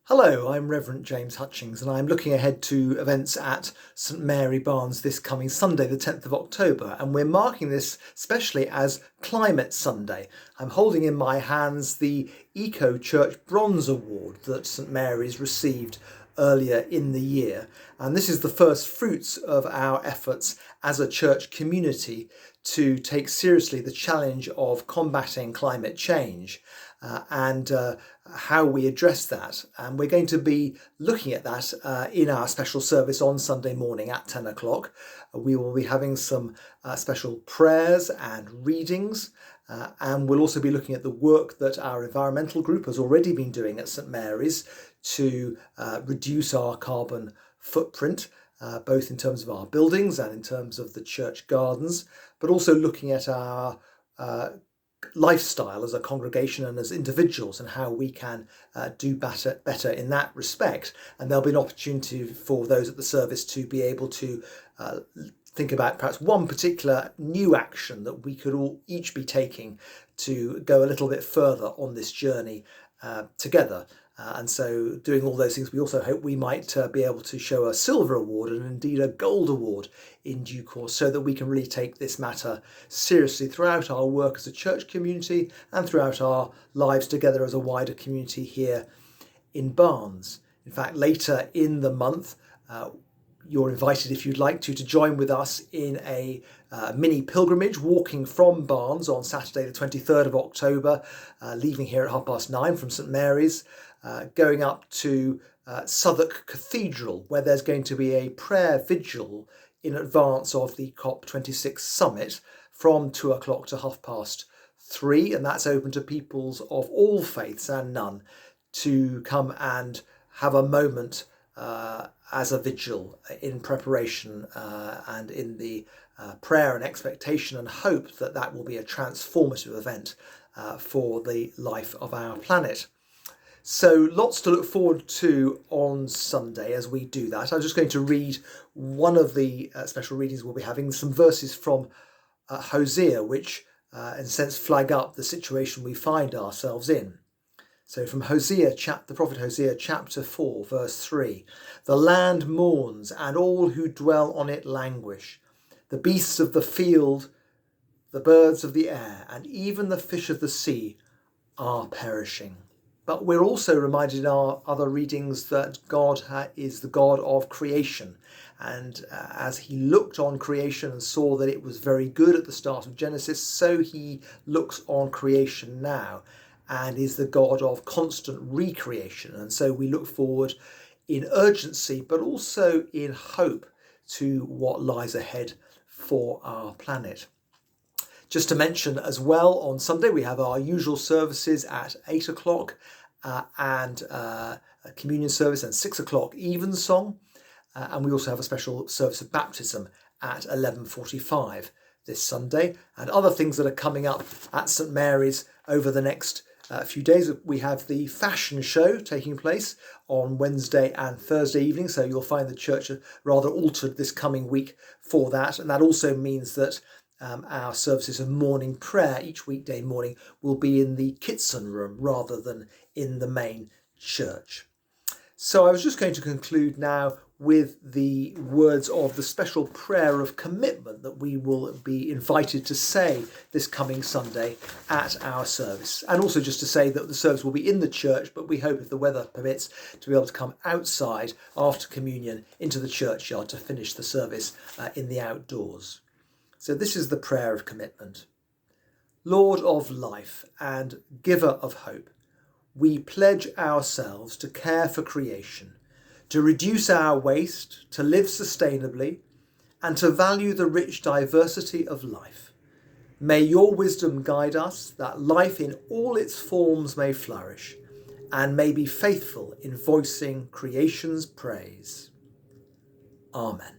Hello, I'm Reverend James Hutchings and I'm looking ahead to events at St Mary Barnes this coming Sunday, the 10th of October, and we're marking this specially as Climate Sunday. I'm holding in my hands the Eco Church Bronze Award that St Mary's received earlier in the year, and this is the first fruits of our efforts as a church community to take seriously the challenge of combating climate change and how we address that. And we're going to be looking at that in our special service on Sunday morning at 10 o'clock. We will be having some special prayers and readings. And we'll also be looking at the work that our environmental group has already been doing at St Mary's to reduce our carbon footprint, both in terms of our buildings and in terms of the church gardens, but also looking at our lifestyle as a congregation and as individuals and how we can do better in that respect. And there'll be an opportunity for those at the service to be able to think about perhaps one particular new action that we could all each be taking to go a little bit further on this journey together. And so doing all those things, we also hope we might be able to show a silver award and indeed a gold award in due course, so that we can really take this matter seriously throughout our work as a church community and throughout our lives together as a wider community here in Barnes. In fact, later in the month, you're invited, if you'd like to join with us in a mini pilgrimage, walking from Barnes on Saturday the 23rd of October, leaving here at 9:30 from St Mary's, going up to Southwark Cathedral, where there's going to be a prayer vigil in advance of the COP26 summit from 2 o'clock to 3:30, and that's open to peoples of all faiths and none to come and have a moment as a vigil in preparation and in the prayer and expectation and hope that that will be a transformative event for the life of our planet. So lots to look forward to on Sunday as we do that. I'm just going to read one of the special readings we'll be having, some verses from Hosea, which in a sense flag up the situation we find ourselves in. So from Hosea, the prophet Hosea, chapter 4, verse 3. The land mourns and all who dwell on it languish. The beasts of the field, the birds of the air, and even the fish of the sea are perishing. But we're also reminded in our other readings that God is the God of creation. And as he looked on creation and saw that it was very good at the start of Genesis, so he looks on creation now and is the God of constant recreation. And so we look forward in urgency, but also in hope to what lies ahead for our planet. Just to mention as well, on Sunday we have our usual services at 8 o'clock and a communion service and 6 o'clock evensong. And we also have a special service of baptism at 11:45 this Sunday. And other things that are coming up at St Mary's over the next few days. We have the fashion show taking place on Wednesday and Thursday evening. So you'll find the church rather altered this coming week for that. And that also means that our services of morning prayer each weekday morning will be in the Kitson room rather than in the main church. So I was just going to conclude now with the words of the special prayer of commitment that we will be invited to say this coming Sunday at our service. And also just to say that the service will be in the church, but we hope, if the weather permits, to be able to come outside after communion into the churchyard to finish the service in the outdoors. So this is the prayer of commitment. Lord of life and giver of hope, we pledge ourselves to care for creation, to reduce our waste, to live sustainably, and to value the rich diversity of life. May your wisdom guide us, that life in all its forms may flourish, and may be faithful in voicing creation's praise. Amen.